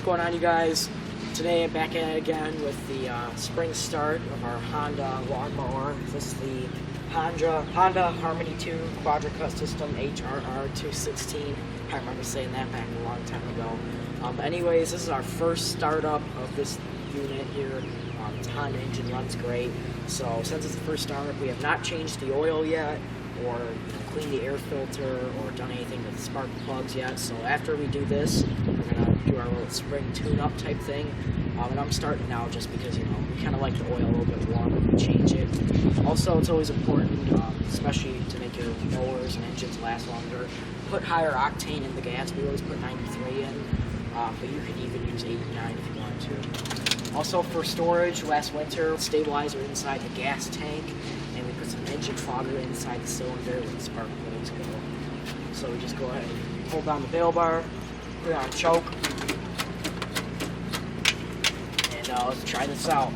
going on, you guys? Today I'm back at it again with the spring start of our Honda Lawnmower. This is the Honda Harmony 2 Quadra-Cut System HRR 216. I remember saying that back a long time ago. Anyways, this is our first startup of this unit here. It's Honda engine, runs great. So since it's the first startup, we have not changed the oil yet, or cleaned the air filter, or done anything with the spark plugs yet. So after we do this, we're gonna do our little spring tune-up type thing. And I'm starting now just because we kind of like the oil a little bit warm when we change it. Also, it's always important, especially to make your mowers and engines last longer, put higher octane in the gas. We always put 93 in, but you could even use 89 if you wanted to. Also, for storage, last winter, stabilizer inside the gas tank, and we put some engine fogger inside the cylinder where the spark plugs go. So we just go ahead and hold down the bail bar, put it on choke, and let's try this out.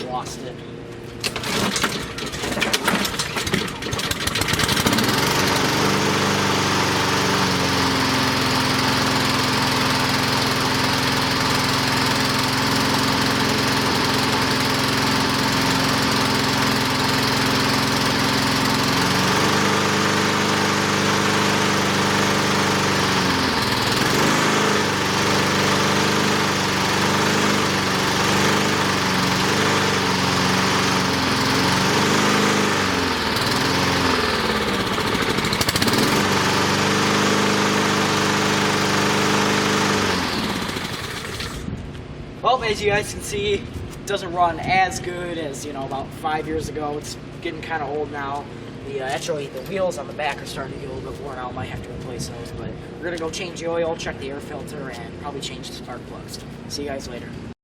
Lost it. Well, as you guys can see, it doesn't run as good as, about 5 years ago. It's getting kind of old now. Actually, the wheels on the back are starting to get a little bit worn out. Might have to replace those, but we're going to go change the oil, check the air filter, and probably change the spark plugs. See you guys later.